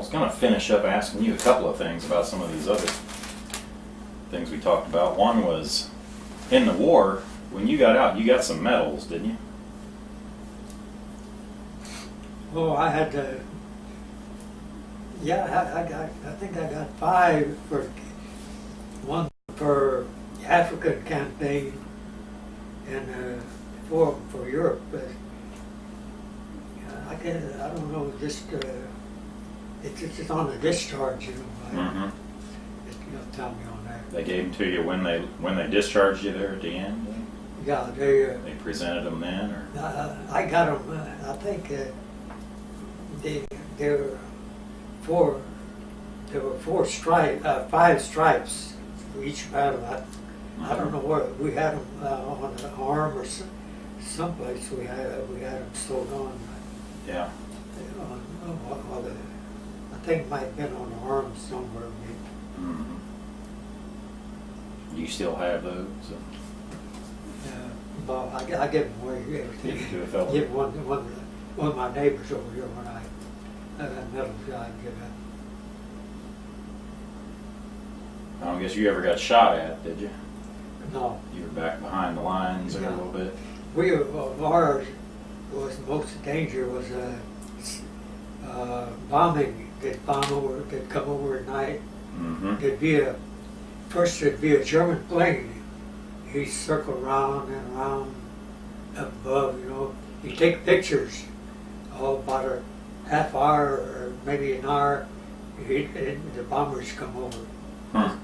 was going to finish up asking you a couple of things about some of these other things we talked about. One was, in the war, when you got out, you got some medals, didn't you? Oh, I had to. Yeah, I think I got 5 for one for the African campaign and 4 for Europe. But I don't know. It's just on the discharge, you know. Mm-hmm. You don't tell me on that. They gave them to you when they discharged you there at the end. Yeah, They presented them then, or I got them. I think there were 4. There were 5 stripes for each battle. I don't know where we had them on the arm or someplace. We had them sewed on. yeah. I think it might have been on the arm somewhere. Mm-hmm. You still have those? Well, I give them away. Give them to a fellow. Give one of my neighbors over here when I that medals I give it. I don't guess you ever got shot at, did you? No. You were back behind the lines there a little bit. Ours was most danger was bombing. They'd come over at night. Mm-hmm. First there'd be a German plane. He'd circle round and round up above, you know. He'd take pictures, about a half hour or maybe an hour. The bombers come over. Huh.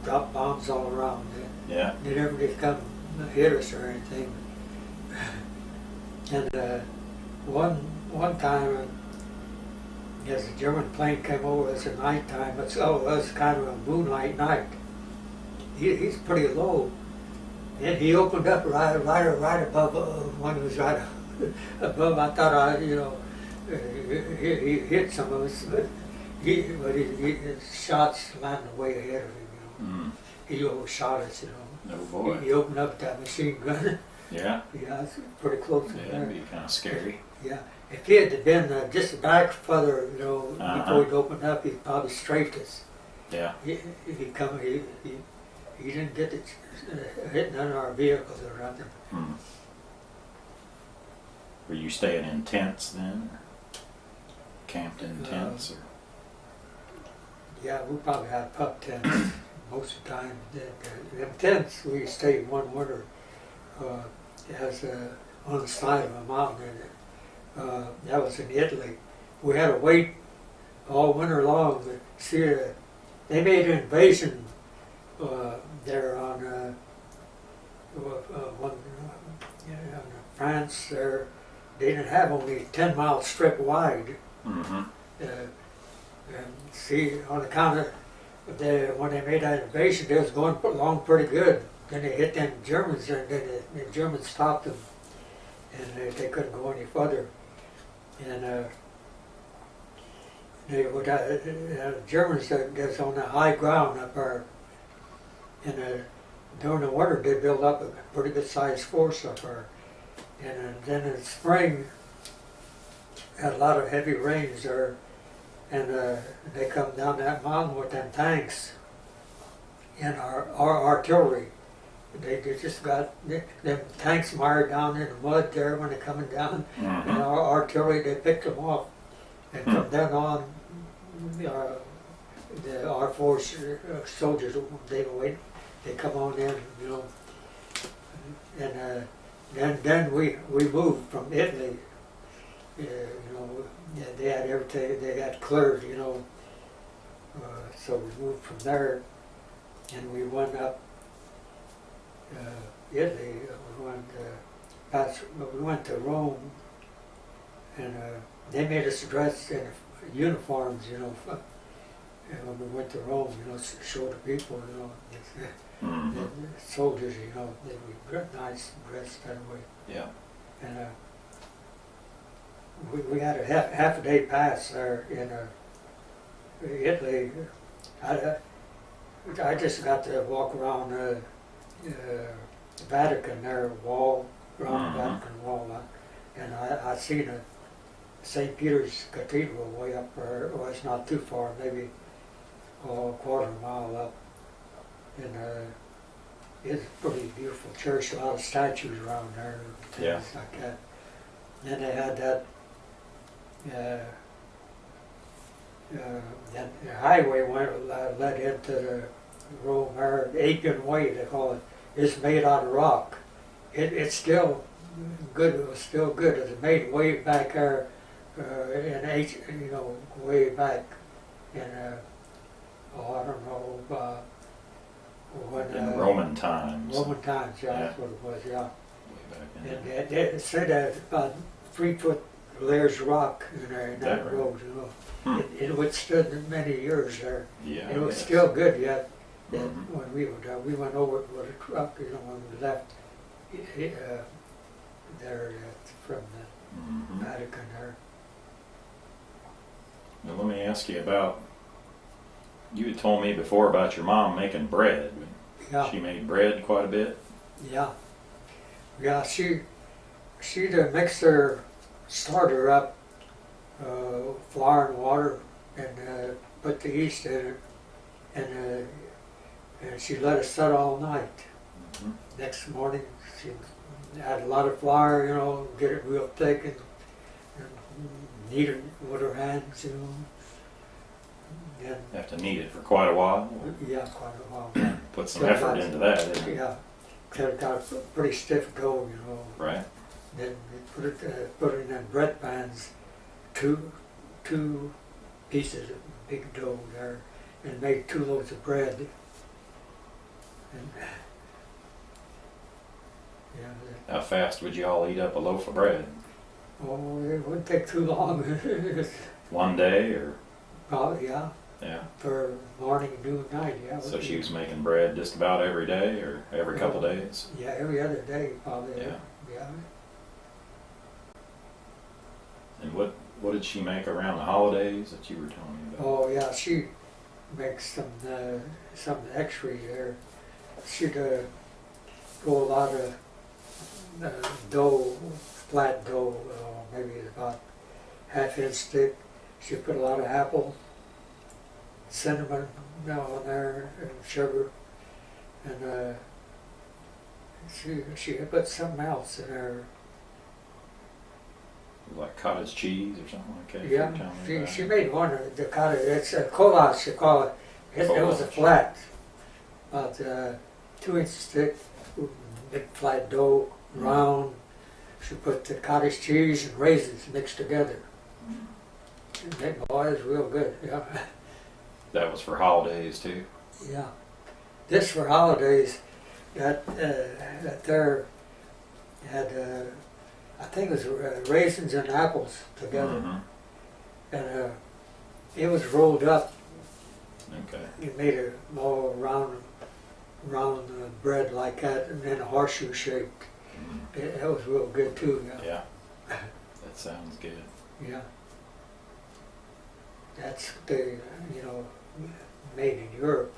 Drop bombs all around. Yeah. They never did come hit us or anything. And one time, as a German plane came over, it's at nighttime. It was kind of a moonlight night. He's pretty low, and he opened up right above when he was right above. I thought he hit some of us, but his shots landed way ahead of him. You know, He overshot us. You know. Oh boy. He opened up that machine gun. Yeah. Yeah, it's pretty close. Yeah, that'd be kind of scary. Yeah, if he had been just a back further, you know, before he'd opened up, he'd probably strafed us. Yeah. He didn't get hit none of our vehicles or nothing. Hmm. Were you staying in tents then, or camped in tents, or? Yeah, we probably had pup tents most of the time. The tents we stayed one winter. On the side of a mountain, and that was in Italy. We had to wait all winter long to see they made an invasion there on France. There, they didn't have only 10-mile strip wide. Mm-hmm. And see, on account of when they made that invasion, they was going along pretty good. Then they hit them Germans, and then the Germans stopped them, and they couldn't go any further. And the Germans gets on the high ground up there, and during the winter they built up a pretty good sized force up there. And then in spring, had a lot of heavy rains there, and they come down that mountain with them tanks and our artillery. They just got them tanks mired down in the mud there when they're coming down, and our artillery, they picked them off. And from then on, our force soldiers, they come on in, you know. And then we moved from Italy. You know, they had everything, they had cleared, you know. So we moved from there, and we went up Italy. We went to Rome, and they made us dress in uniforms, you know. And when we went to Rome, you know, show the people, you know, the soldiers, you know, they were nice dressed that way. Yeah. And we had a half a day pass there in Italy. I just got to walk around the Vatican there, around the Vatican wall, and I seen St. Peter's Cathedral way up there. Well, it's not too far, maybe a quarter mile up. And it's a pretty beautiful church, a lot of statues around there, things Yeah. like that. Then they had that, that the highway led into the Rome, or Appian Way, they call it. It's made out of rock. It's still good. It was still good. It was made way back there way back in oh, I don't know when In Roman times. Roman times, yeah, Yeah. that's what it was, yeah. Way back in And there. they said that about 3-foot layers of rock in there in that That road, Hmm. It withstood many years there. Yeah. It was yes. still good yet. That Mhm. when we were done, we went over it with a truck, when we left there from the Mhm. Vatican there. Now let me ask you about, you had told me before about your mom making bread. Yeah, She made bread quite a bit. yeah, yeah. She'd mix her starter up, flour and water, and put the yeast in it, and she let it set all night. Mhm. Next morning, she add a lot of flour, get it real thick and knead it with her hands, And Have to knead it for quite a while. yeah, quite a while. Yeah, Put some effort into that, didn't it? yeah. It got a pretty stiff dough, Right. Then we put it in them bread pans, two pieces of big dough there, and made 2 loaves of bread. And yeah, How fast would you all eat up a loaf of bread? oh, it wouldn't take too long. One day, or Probably, yeah, yeah. for morning, noon, night, yeah. So she was making bread just about every day, or every couple days. Yeah, every other day, probably. Yeah. Yeah. And what did she make around the holidays that you were telling me about? Oh, yeah, she makes some extra there. She'd go a lot of dough, flat dough, maybe about half-inch thick. She put a lot of apple, cinnamon on there, and sugar, and she put something else in there. Like cottage cheese or something like that? Yeah, you were telling me about? she made one of the cottage. It's a collage, they call it. It was a Collage. flat, about 2 inches thick, big flat dough, round. She put the cottage cheese and raisins mixed together. And that boy is real good. Yeah, That was for holidays too? yeah. This for holidays. That there had I think it was raisins and apples together, Mhm. and it was rolled up. Okay. You made a more round bread like that, and then a horseshoe shaped. Mhm. That was real good too. Yeah. Yeah. That sounds good. Yeah. That's the made in Europe.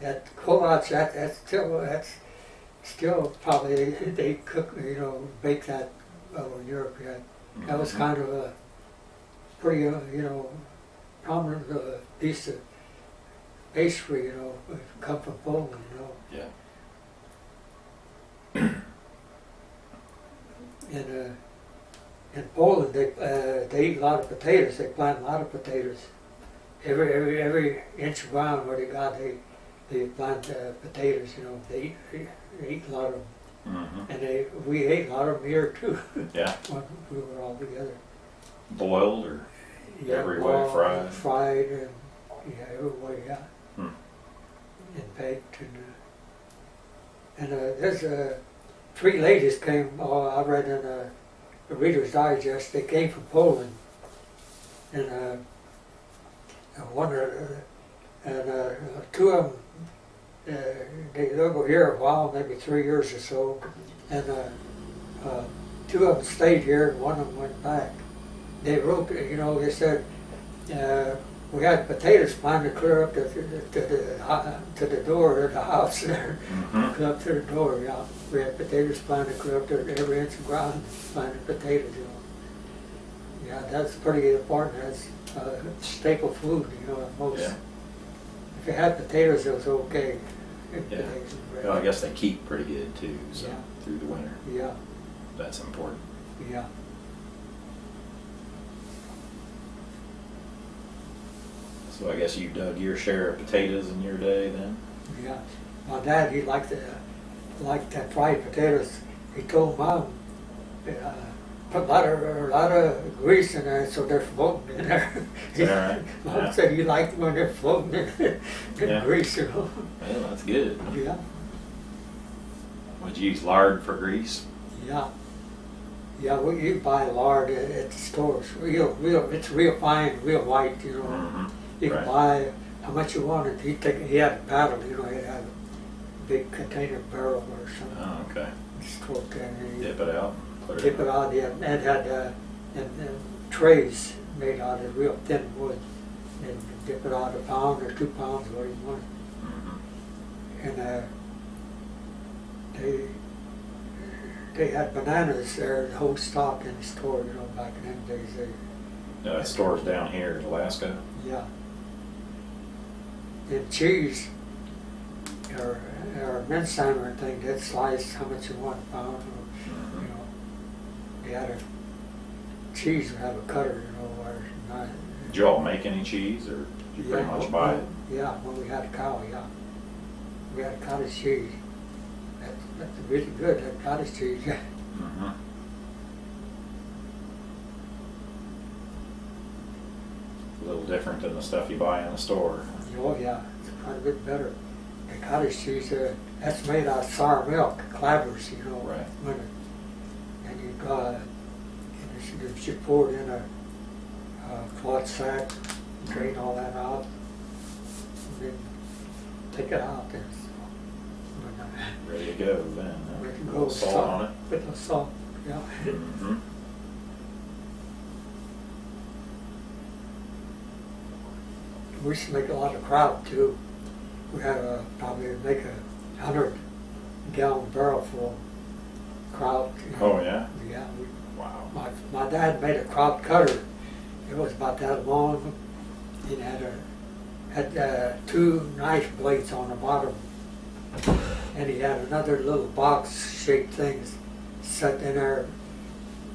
That collage, that's still probably they cook bake that over in Europe yet. That was Mhm. kind of a pretty prominent piece of pastry, come from Poland, Yeah. And in Poland, they eat a lot of potatoes. They plant a lot of potatoes. Every inch of ground where they got, they plant potatoes. They eat a lot of them, Mhm. and we ate a lot of them here too Yeah. when we were all together. Boiled or? Every way, boiled, fried. fried, and every way, yeah, Hmm. and baked, and there's 3 ladies came. Oh, I read in the Reader's Digest. They came from Poland, and one and 2 of them. They were here a while, maybe 3 years or so, and 2 of them stayed here, and one of them went back. They wrote, they said, we had potatoes planted clear up to the door of the house there, Mhm. clear up to the door, yeah. We had potatoes planted clear up to every inch of ground, planted potatoes, Yeah, that's pretty important. That's staple food, most. Yeah. If you had potatoes, it was okay. Yeah. Potatoes and bread. Well, I guess they keep pretty good too, so Yeah. through the winter. Yeah, That's important. yeah. So I guess you dug your share of potatoes in your day then? Yeah, my dad, he liked that fried potatoes. He told Mom, put a lot of grease in there so they're floating in there. Is that right? Mom Yeah. said he liked when they're floating in Yeah. grease, Well, that's good. Yeah, Would you use lard for grease? yeah. Yeah, well, you buy lard at the stores. It's real fine, real white, Mm-hmm. You can Right. buy how much you wanted. He had a paddle, he had a big container barrel or something. Oh, okay. Just torque that in. Dip it out and put it Dip in. it out, yeah, and had trays made out of real thin wood, and dip it out a pound or 2 pounds, what you want. Mm-hmm. And they had bananas there, the whole stock in the store, back in them days. Stores down here in Alaska. Yeah. And cheese, or minced thing, they'd slice how much you want a pound. Mm-hmm. They had cheese would have a cutter, or not. Did you all make any cheese, or did you pretty much buy it? Yeah, when we had a cow, yeah. We had cottage cheese. That's really good, that cottage cheese. Mm-hmm. A little different than the stuff you buy in the store. Oh, yeah, it's quite a bit better. The cottage cheese, that's made out of sour milk, clabbers, Right. When and you should pour it in a cloth sack, drain all that out, and then take it out. And Ready to go then. Huh? ready to A go. little salt on it. With the salt, yeah. Mm-hmm. We used to make a lot of kraut too. We had probably make 100-gallon barrel full of kraut. Oh yeah. Yeah. Wow. My dad made a kraut cutter. It was about that long. It had 2 knife blades on the bottom, and he had another little box-shaped thing set in there,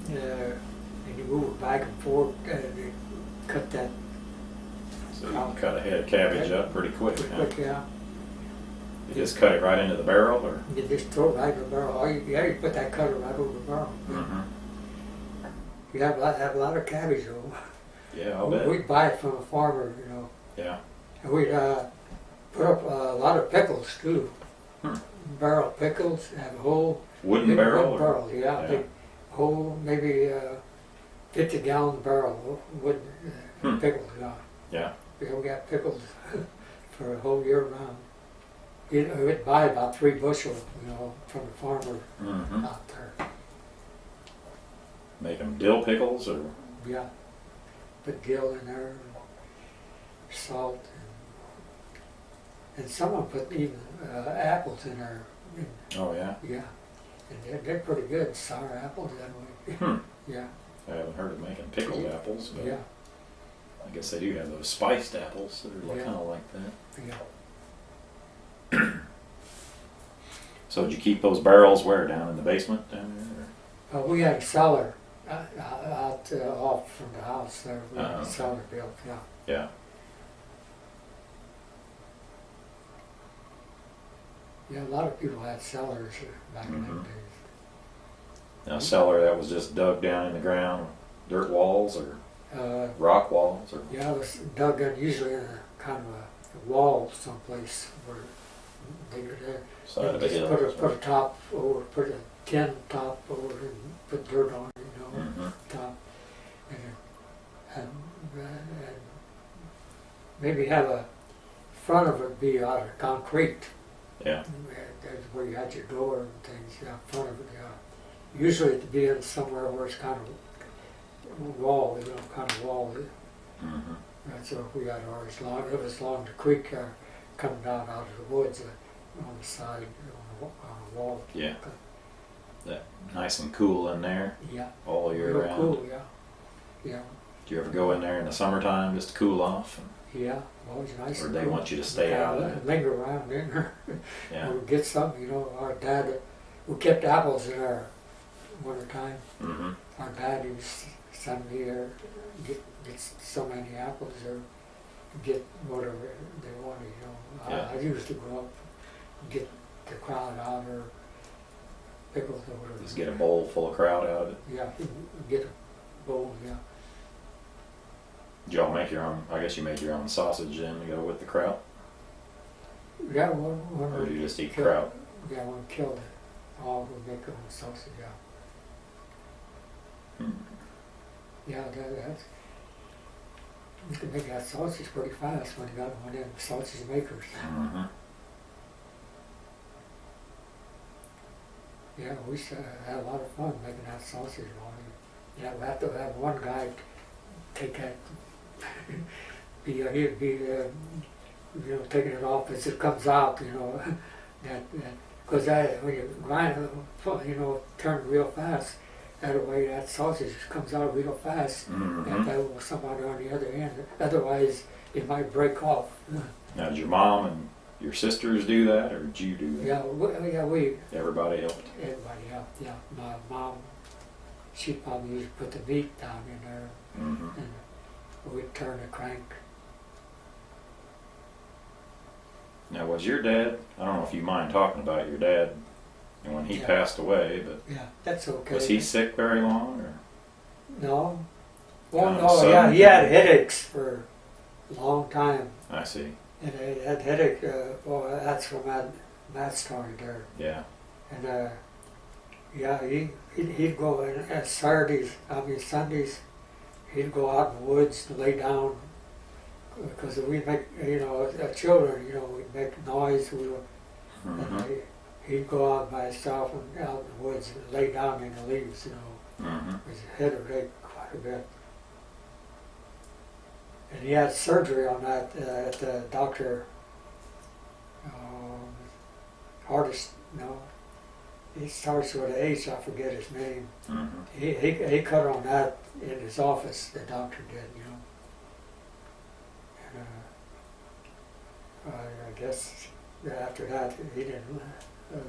and you move it back and forth, and you cut that. So you can cut a head of cabbage up pretty quick. Pretty Huh? quick, yeah. You just cut it right into the barrel, or? You just throw it right in the barrel. You put that cutter right over the barrel. Mm-hmm. You have a lot of cabbage though. Yeah, I'll bet. We'd buy it from a farmer, Yeah. and we'd put up a lot of pickles too. Hmm. Barrel pickles, have a whole Wooden big barrel? wood barrel, yeah, Yeah. big whole maybe 50-gallon barrel wood pickles. Yeah. We got pickles for a whole year round. We'd buy about 3 bushel, from the farmer Mm-hmm. out there. Make them dill pickles, or? Yeah, put dill in there, and salt, and some of them put even apples in there. Oh yeah. Yeah, and they're pretty good, sour apples that way. Hmm. Yeah, I haven't heard of making pickled apples, but yeah, I guess they do have those spiced apples that are Yeah. kind of like that. yeah. So did you keep those barrels where, down in the basement down there? We had a cellar out off from the house there. We had Oh, a okay. cellar built. Yeah. Or? Yeah. Yeah, a lot of people had cellars back in Mhm. those days. Now cellar, that was just dug down in the ground, dirt walls or rock walls, or? Yeah, it was dug in usually in a kind of a wall someplace where they Side of a just hill. put a top over, put a tin top over it and put dirt on it, Mhm. top. And maybe have a front of it be out of concrete. Yeah. That's where you had your door and things, front of it, Usually it'd be in somewhere where it's kind of wall, kind of wall. Mhm. That's where we got ours. It was along the creek coming down out of the woods on the side, on the wall. Yeah. That nice and cool in there Yeah. all year Real round. cool, yeah. Yeah, Do you ever go in there in the summertime just to cool off? yeah, always nice. Or they want you to stay out of it? Linger around in there. Yeah. Or get some, you know, our dad, we kept apples in our winter time. Mm-hmm. Our dad used to send me there, get so many apples or get whatever they wanted, you know. Yeah. I used to go up and get the crowd out or pickles or whatever. Just get a bowl full of kraut out of it. Yeah, get a bowl, yeah. Did y'all make your own? I guess you made your own sausage then to go with the kraut, Yeah, when or do you just eat killed- kraut? Yeah, when we killed it, all we make our own sausage, yeah. Hmm. Yeah, that's, you can make that sausage pretty fast when you got one of them sausage makers. Mm-hmm. Yeah, we used to have a lot of fun making that sausage morning. Yeah, we have to have one guy take that, he'd be, you know, taking it off as it comes out, you know, because when you grind it, you know, turn real fast, that way that sausage comes out real fast, Mm-hmm. and that was somebody on the other end. Otherwise, it might break off. Now, did your mom and your sisters do that, or did you do that? Yeah, we Everybody helped. everybody helped. Yeah, my mom, she probably used to put the meat down in there, Mm-hmm. and we'd turn the crank. Now, was your dad? I don't know if you mind talking about your dad and when he Yeah. passed away, but Yeah, that's okay. was he sick very long, or? No. Well, Kind of no, sudden? yeah, he had headaches for a long time. I see. And that headache, well, that's from that story there. Yeah. And yeah, he'd go in Sundays, he'd go out in the woods and lay down, because we make, you know, children, you know, we'd make noise, Mm-hmm. and he'd go out by himself and out in the woods and lay down in the leaves, you know. Mm-hmm. His head would ache quite a bit. And he had surgery on that at the doctor, hardest, no, he starts with an H, I forget his name. Mm-hmm. He cut on that in his office, the doctor did, you know. And I guess after that, he didn't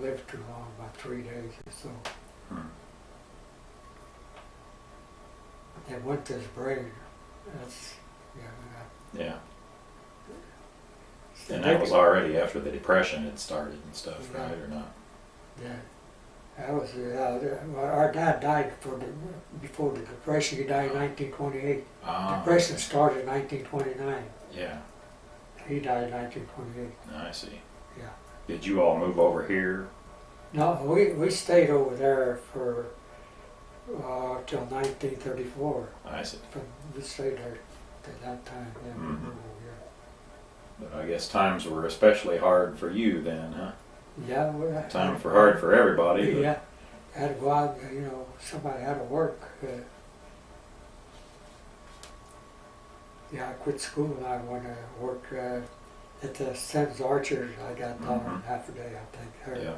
live too long, about 3 days or so. Hmm. They went to his brain. That's, yeah. Yeah. And that was already after the Depression had started and stuff, Yeah. right, or not? Yeah. That was, our dad died before the Depression. He died in 1928. Ah, Depression started in 1929. yeah, He died in 1928. I see. Yeah. Did you all move over here? No, we stayed over there for till 1934. I see. We stayed there at that time. Yeah, we Mhm. moved over But I guess times were especially hard for you then, huh? here. Yeah, Time for hard for everybody. But Yeah, had to go out. You know, somebody had to work. Yeah, I quit school and I went to work at the Sims Archers. I got Mhm. half a day, I think. Or Yeah.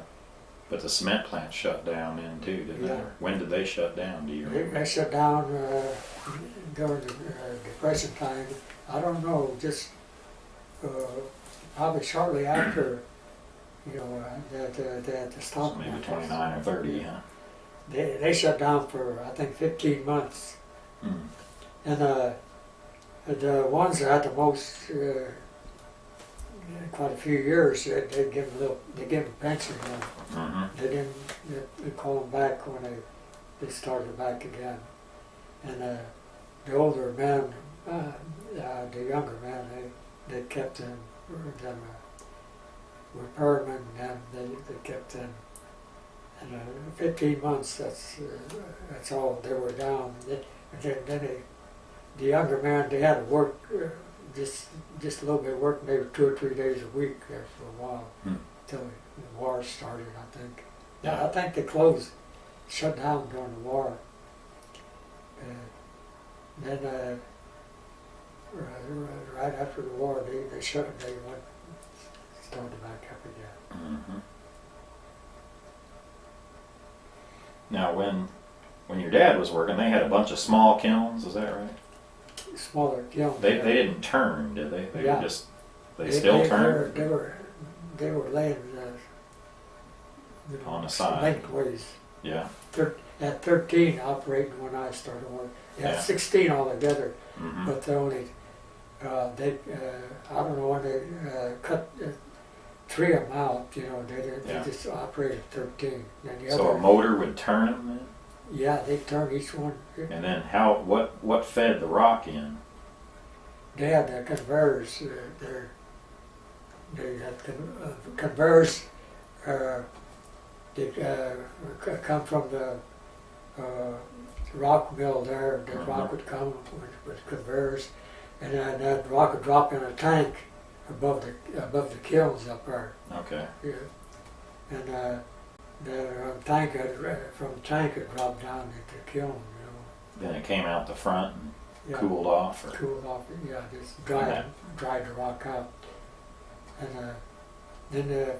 But the cement plant shut down then too, didn't Yeah. it? Or when did they shut down? Do you remember? They shut down during the Depression time. I don't know, just probably shortly after, you know, the So stock maybe market. 29 or 30, huh? They shut down for, I think, 15 months. Hmm. And the ones that had the most, quite a few years, they give them pension. Mm-hmm. They didn't, they call them back when they started back again. And the older men, the younger men, they kept them repairmen, and they kept them. And 15 months, that's all they were down. The younger men, they had to work just a little bit of work, maybe 2 or 3 days a week there for a while, Hmm. till the war started, I think. Yeah. I think they shut down during the war. Then right after the war, they went started back up again. Mm-hmm. Now, when when your dad was working, they had a bunch of small kilns. Is that right? Smaller kilns. They didn't turn, did they? They Yeah. were just still turned They were laying on the side. lengthways. Yeah. At 13 operating when I started working. Yeah, Yeah. 16 altogether, Hmm. but they only I don't know when they cut 3 of them out. You know, they Yeah. just operated 13. And the So other, a motor would turn them then? yeah, they turned each one. And then what fed the rock in? They had the conveyors. They had conveyors. They come from the rock mill there. The rock would come with conveyors, and then that rock would drop in a tank above the kilns up there. Okay. Yeah. And the tank from the tank it dropped down into the kiln. Then it came out the front and Yeah. cooled off? Or? Cooled off. Yeah, just Okay. dried the rock out, and then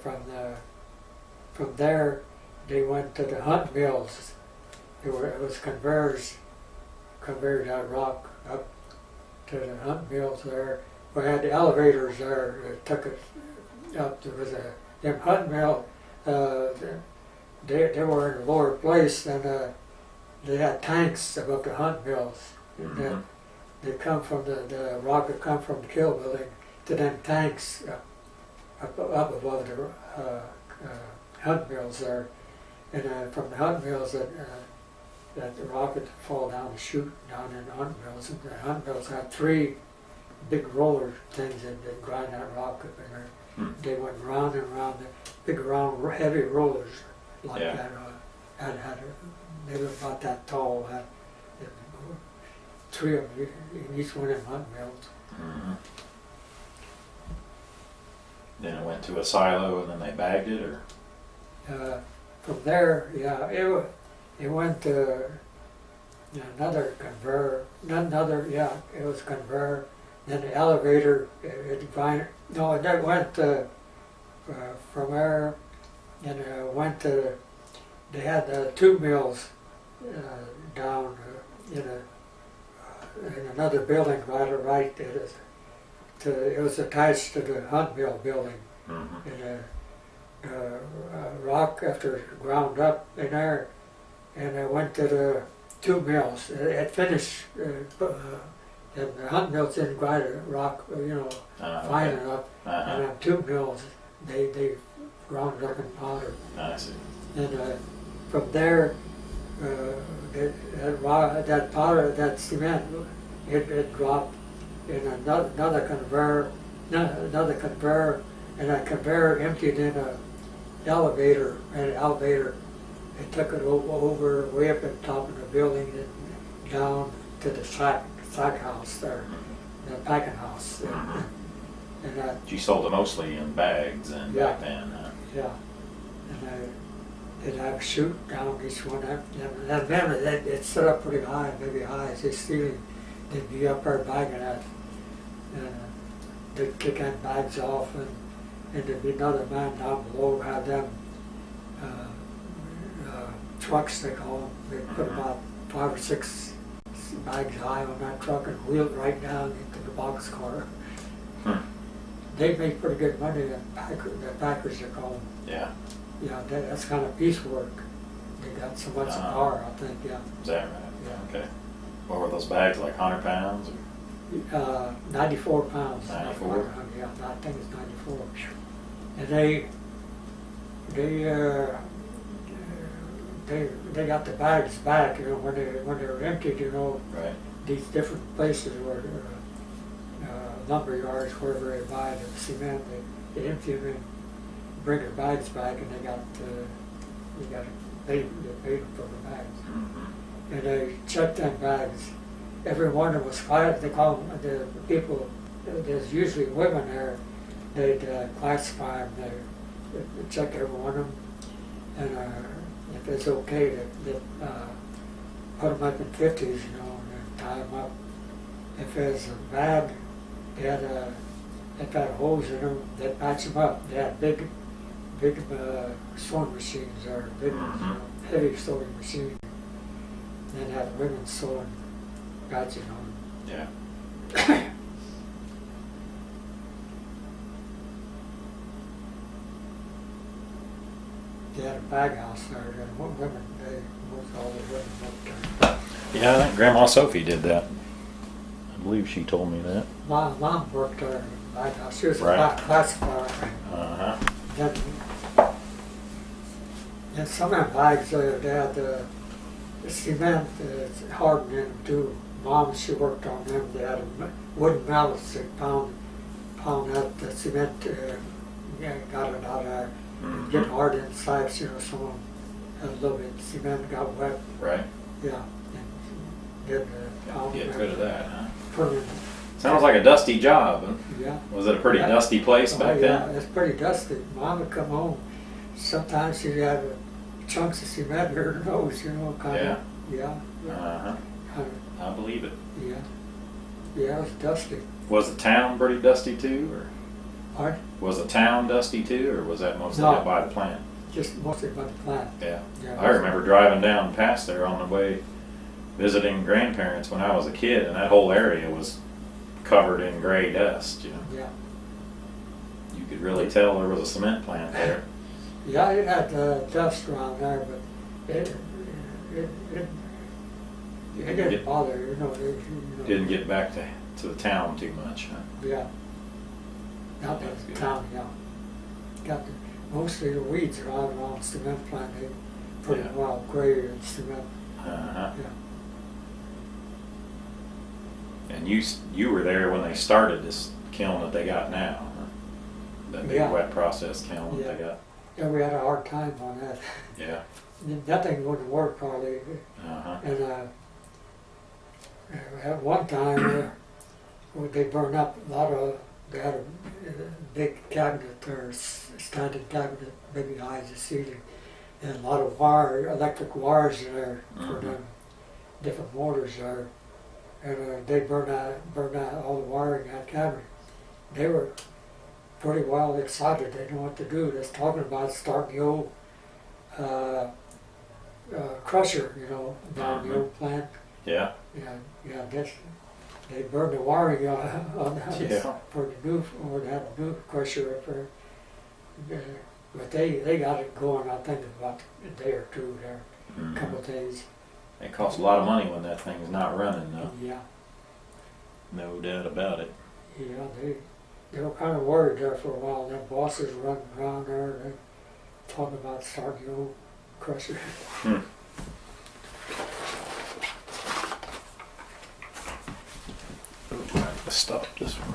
from there they went to the hunt mills. It was conveyed that rock up to the hunt mills there. We had the elevators there that took it up. There was them hunt mill. They were in a lower place, and they had tanks above the hunt mills. Mhm. They come from the rock would come from the kill building to them tanks up above the hunt mills there, and from the hunt mills that the rock would fall down and shoot down in the hunt mills. And the hunt mills had 3 big roller things that grind that rock up in there. Hmm. They went round and round, the big round heavy rollers like Yeah. that. They were about that tall. Had 3 of them in each one of them hunt mills. Mhm. Then it went to a silo and then they bagged it, or? From there, yeah, it went to another conveyor, it was conveyor. Then the elevator, it went from there, and went to, they had 2 mills down in another building right it was attached to the hunt mill building. Mhm. And rock after ground up in there, and I went to the 2 mills. It finished, and the hunt mills didn't grind the rock, fine Okay. enough. Uh-huh. And 2 mills, they ground it up in powder. I see. And from there, that powder, that cement, it dropped in another conveyor, and that conveyor emptied in a elevator, it took it over way up at the top of the building and down to the sack house there, the packing house there. Mhm. And You sold it mostly in bags and Yeah. back then, huh? yeah, and they'd have a chute down each one. And remember, it stood up pretty high, maybe high as this ceiling. They'd be up there bagging that. And they'd kick them bags off, and there'd be another man down below who had them trucks, they call them. They put Mhm. about 5 or 6 bags high on that truck and wheeled right down into the boxcar. Hmm. They make pretty good money, the packers they call them. Yeah. Yeah, that's kind of piecework. They got so much power, I think, yeah. Is that right? Yeah. Okay. What were those bags, like 100 pounds? Or? 94 pounds. 94? Yeah, I think it's 94. And they got the bags back, when they were emptied, Right. these different places where lumber yards, wherever they buy the cement, they empty them and bring their bags back, and they got paid them for the bags. Mhm. And they checked them bags. Every one of them was quiet. They call them the people. There's usually women there. They'd classify them. They'd check every one of them, and if it's okay, they put them up in 50s, and then tie them up. If it's bad, they had holes in them. They'd patch them up. They had big sewing machines, or big, Mhm. heavy sewing machines. then had ribbon sewing badges on. Yeah. They had a bag house there, and what women, they, most all the women worked there. Yeah, I think Grandma Sophie did that. I believe she told me that. My mom worked there in the bag house. She was Right. a classifier. Uh-huh. And some of them bags, they had the cement hardened in them too. Mom, she worked on them. They had wooden mallets that pound out the cement, got it out of there. Mhm. Get hard inside, you know, some of them had a little bit of cement, got wet, Right. yeah. And did pound Get them, rid of that, huh? put in, Sounds like a dusty job. Huh? yeah. Was it a pretty Yeah. dusty place back Yeah, then? it's pretty dusty. Mom would come home, sometimes she'd have chunks of cement in her nose, you know, kind of, yeah, Uh-huh. kind I believe it. of, yeah. Yeah, it was dusty. Was the town pretty dusty too, or Hard, was the town dusty too, or was that mostly No. out by the plant? just mostly by the plant. Yeah. Yeah, I remember driving down past there on the way visiting grandparents when I was a kid, and that whole area was covered in gray dust, you know. Yeah, You could really tell there was a cement plant there. yeah, it had dust around there, but it You didn't didn't bother, you know. You know. didn't get back to the town too much, huh? Yeah. Not That's that good. town, yeah. Got the, mostly the weeds around cement plant, they pretty Yeah. well gray and cement, Uh-huh. yeah. And you were there when they started this kiln that they got now, huh? That big Yeah. wet process kiln that they Yeah. got. Yeah, we had a hard time on that. Yeah. Nothing wouldn't work hardly. Uh-huh. And at one time, they burned up a lot of, they had a big cabinet there, standing cabinet, maybe high as the ceiling, and a lot of electric wires there for Mhm. them, different motors there. And they burned out all the wiring in that cabinet. They were pretty well excited, they didn't know what to do. They was talking about starting the old crusher, you know, down the old plant. Yeah. Yeah, they burned the wiring on the house Yeah. for the new, or they had a new crusher for, but they got it going, I think, about a day or two there, a couple of days. It costs a lot of money when that thing's not running, though. Yeah, No doubt about it. yeah, they were kind of worried there for a while. Their bosses running around there, and they talking about starting the old crusher. Hmm. Oh, I have to stop this one.